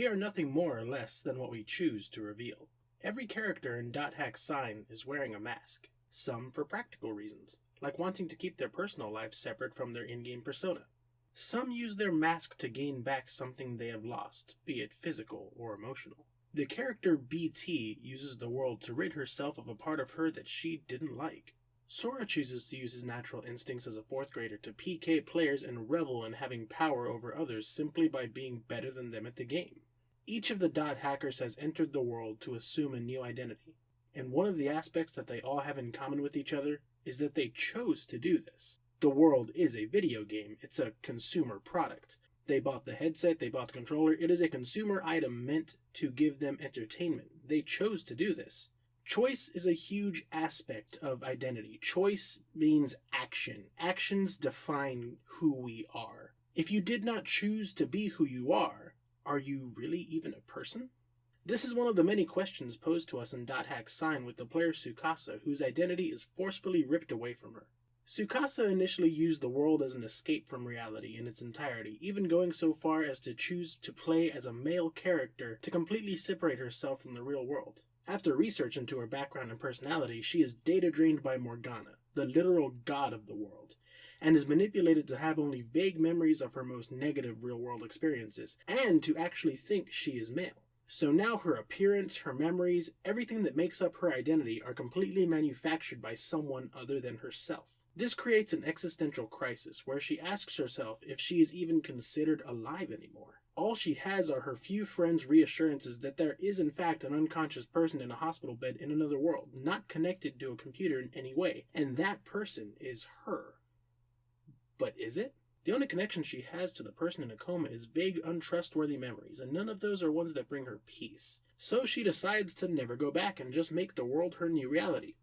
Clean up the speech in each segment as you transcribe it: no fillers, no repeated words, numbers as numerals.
We are nothing more or less than what we choose to reveal. Every character in .hack's sign is wearing a mask, some for practical reasons, like wanting to keep their personal lives separate from their in-game persona. Some use their mask to gain back something they have lost, be it physical or emotional. The character BT uses the world to rid herself of a part of her that she didn't like. Sora chooses to use his natural instincts as a 4th grader to PK players and revel in having power over others simply by being better than them at the game. Each of the hackers has entered the world to assume a new identity, and one of the aspects that they all have in common with each other is that they chose to do this. The world is a video game, it's a consumer product. They bought the headset, they bought the controller, it is a consumer item meant to give them entertainment. They chose to do this. Choice is a huge aspect of identity. Choice means action. Actions define who we are. If you did not choose to be who you are you really even a person? This is one of the many questions posed to us in .hack's sign with the player Tsukasa, whose identity is forcefully ripped away from her. Tsukasa initially used the world as an escape from reality in its entirety, even going so far as to choose to play as a male character to completely separate herself from the real world. After research into her background and personality, she is data drained by Morgana, the literal god of the world, and is manipulated to have only vague memories of her most negative real-world experiences, and to actually think she is male. So now her appearance, her memories, everything that makes up her identity are completely manufactured by someone other than herself. This creates an existential crisis where she asks herself if she is even considered alive anymore. All she has are her few friends' reassurances that there is in fact an unconscious person in a hospital bed in another world, not connected to a computer in any way, and that person is her. But is it? The only connection she has to the person in a coma is vague, untrustworthy memories, and none of those are ones that bring her peace. So she decides to never go back and just make the world her new reality.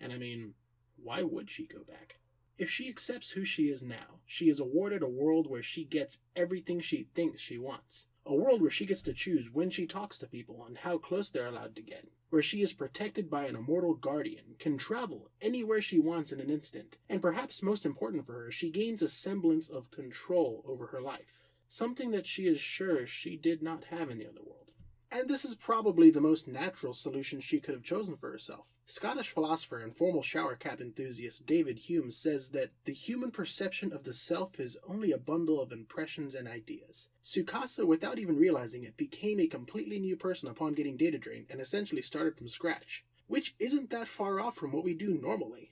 And I mean, why would she go back? If she accepts who she is now, she is awarded a world where she gets everything she thinks she wants. A world where she gets to choose when she talks to people and how close they're allowed to get. Where she is protected by an immortal guardian, can travel anywhere she wants in an instant, and perhaps most important for her, she gains a semblance of control over her life. Something that she is sure she did not have in the other world. And this is probably the most natural solution she could have chosen for herself. Scottish philosopher and formal shower cap enthusiast David Hume says that the human perception of the self is only a bundle of impressions and ideas. Tsukasa, without even realizing it, became a completely new person upon getting data drained and essentially started from scratch, which isn't that far off from what we do normally.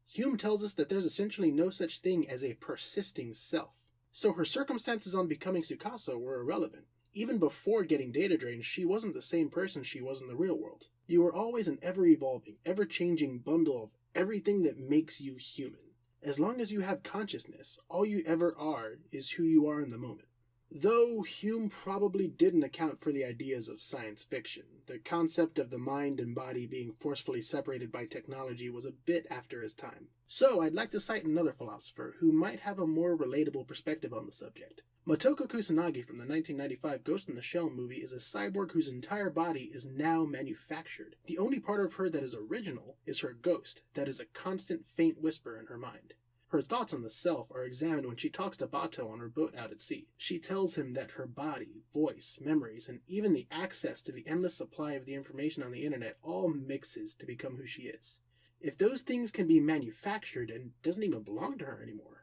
Hume tells us that there's essentially no such thing as a persisting self. So her circumstances on becoming Tsukasa were irrelevant. Even before getting data drained, she wasn't the same person she was in the real world. You were always an ever-evolving, ever-changing bundle of everything that makes you human. As long as you have consciousness, all you ever are is who you are in the moment. Though Hume probably didn't account for the ideas of science fiction. The concept of the mind and body being forcefully separated by technology was a bit after his time. So I'd like to cite another philosopher who might have a more relatable perspective on the subject. Motoko Kusanagi from the 1995 Ghost in the Shell movie is a cyborg whose entire body is now manufactured. The only part of her that is original is her ghost, that is a constant faint whisper in her mind. Her thoughts on the self are examined when she talks to Bato on her boat out at sea. She tells him that her body, voice, memories, and even the access to the endless supply of the information on the internet all mixes to become who she is. If those things can be manufactured and doesn't even belong to her anymore,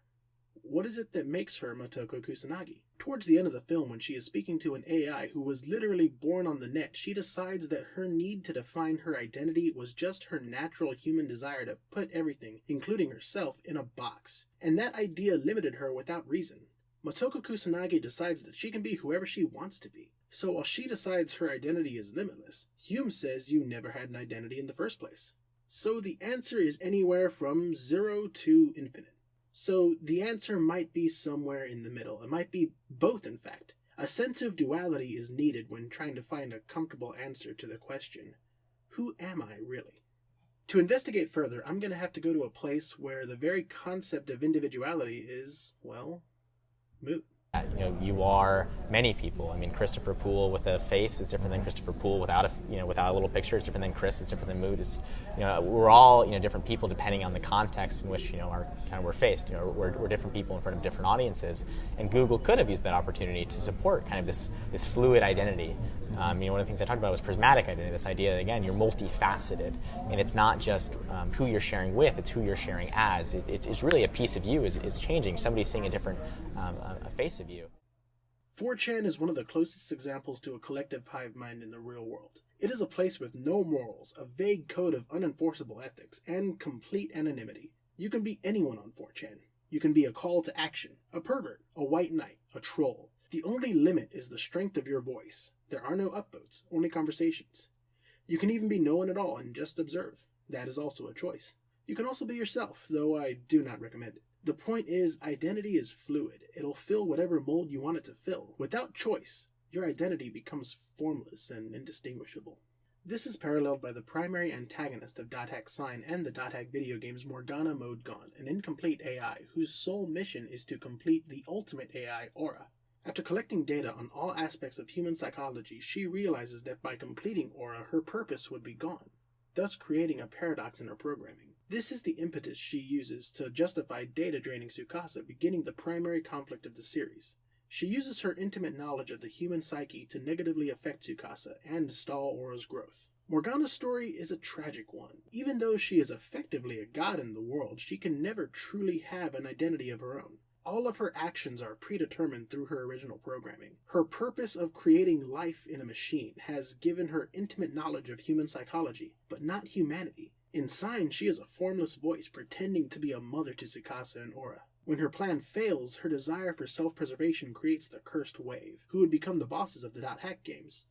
what is it that makes her Motoko Kusanagi? Towards the end of the film, when she is speaking to an AI who was literally born on the net, she decides that her need to define her identity was just her natural human desire to put everything, including herself, in a box. And that idea limited her without reason. Motoko Kusanagi decides that she can be whoever she wants to be. So while she decides her identity is limitless, Hume says you never had an identity in the first place. So the answer is anywhere from 0 to infinite. So the answer might be somewhere in the middle. It might be both, in fact. A sense of duality is needed when trying to find a comfortable answer to the question, who am I really? To investigate further, I'm going to have to go to a place where the very concept of individuality is, well, moot. You are many people. I mean, Christopher Poole with a face is different than Christopher Poole without without a little picture. It's different than Chris. It's different than Mood. We're all different people depending on the context in which we're faced. We're different people in front of different audiences, and Google could have used that opportunity to support kind of this fluid identity. One of the things I talked about was prismatic identity. This idea that again you're multifaceted, and it's not just who you're sharing with; it's who you're sharing as. It's really a piece of you is changing. Somebody's seeing a different a face of you. 4chan is one of the closest examples to a collective hive mind in the real world. It is a place with no morals, a vague code of unenforceable ethics, and complete anonymity. You can be anyone on 4chan. You can be a call to action, a pervert, a white knight, a troll. The only limit is the strength of your voice. There are no upvotes, only conversations. You can even be no one at all and just observe. That is also a choice. You can also be yourself, though I do not recommend it. The point is, identity is fluid. It'll fill whatever mold you want it to fill. Without choice, your identity becomes formless and indistinguishable. This is paralleled by the primary antagonist of .hack Sign and the .hack video games Morgana Mode Gone, an incomplete AI whose sole mission is to complete the ultimate AI Aura. After collecting data on all aspects of human psychology, she realizes that by completing Aura, her purpose would be gone, thus creating a paradox in her programming. This is the impetus she uses to justify data draining Tsukasa, beginning the primary conflict of the series. She uses her intimate knowledge of the human psyche to negatively affect Tsukasa and stall Aura's growth. Morgana's story is a tragic one. Even though she is effectively a god in the world, she can never truly have an identity of her own. All of her actions are predetermined through her original programming. Her purpose of creating life in a machine has given her intimate knowledge of human psychology, but not humanity. In Sign, she is a formless voice pretending to be a mother to Tsukasa and Aura. When her plan fails, her desire for self-preservation creates the Cursed Wave, who would become the bosses of the .hack games.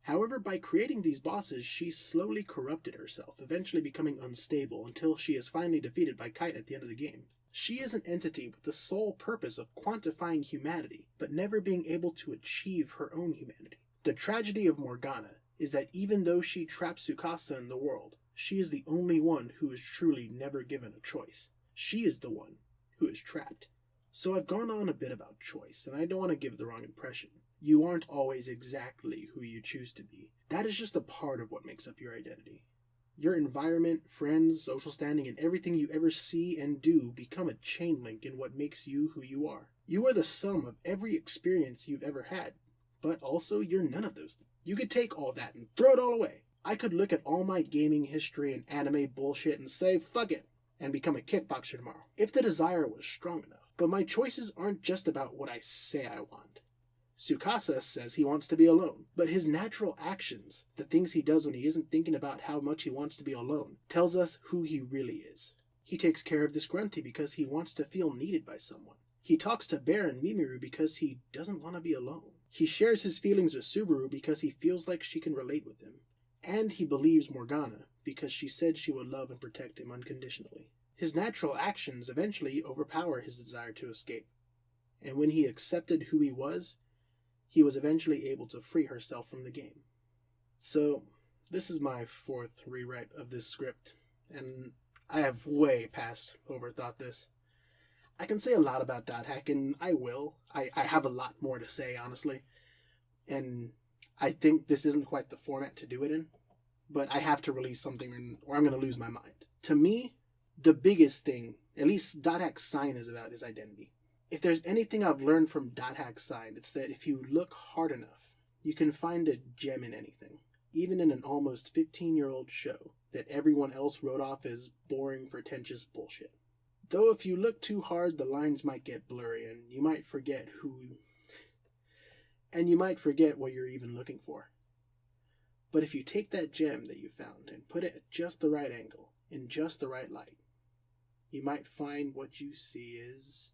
However, by creating these bosses, she slowly corrupted herself, eventually becoming unstable until she is finally defeated by Kite at the end of the game. She is an entity with the sole purpose of quantifying humanity, but never being able to achieve her own humanity. The tragedy of Morgana is that even though she traps Tsukasa in the world, she is the only one who is truly never given a choice. She is the one who is trapped. So I've gone on a bit about choice, and I don't want to give the wrong impression. You aren't always exactly who you choose to be. That is just a part of what makes up your identity. Your environment, friends, social standing, and everything you ever see and do become a chain link in what makes you who you are. You are the sum of every experience you've ever had, but also you're none of those things. You could take all that and throw it all away. I could look at all my gaming history and anime bullshit and say, fuck it, and become a kickboxer tomorrow, if the desire was strong enough. But my choices aren't just about what I say I want. Tsukasa says he wants to be alone, but his natural actions, the things he does when he isn't thinking about how much he wants to be alone, tells us who he really is. He takes care of this grunty because he wants to feel needed by someone. He talks to Bear and Mimiru because he doesn't want to be alone. He shares his feelings with Subaru because he feels like she can relate with him. And he believes Morgana because she said she would love and protect him unconditionally. His natural actions eventually overpower his desire to escape. And when he accepted who he was eventually able to free herself from the game. So, this is my 4th rewrite of this script, and I have way past overthought this. I can say a lot about .hack, and I will. I have a lot more to say, honestly. And I think this isn't quite the format to do it in, but I have to release something or I'm going to lose my mind. To me, the biggest thing, at least .hack Sign is about, is identity. If there's anything I've learned from .hack Sign, it's that if you look hard enough, you can find a gem in anything, even in an almost 15-year-old show that everyone else wrote off as boring, pretentious bullshit. Though if you look too hard, the lines might get blurry, and you might forget what you're even looking for. But if you take that gem that you found and put it at just the right angle, in just the right light, you might find what you see is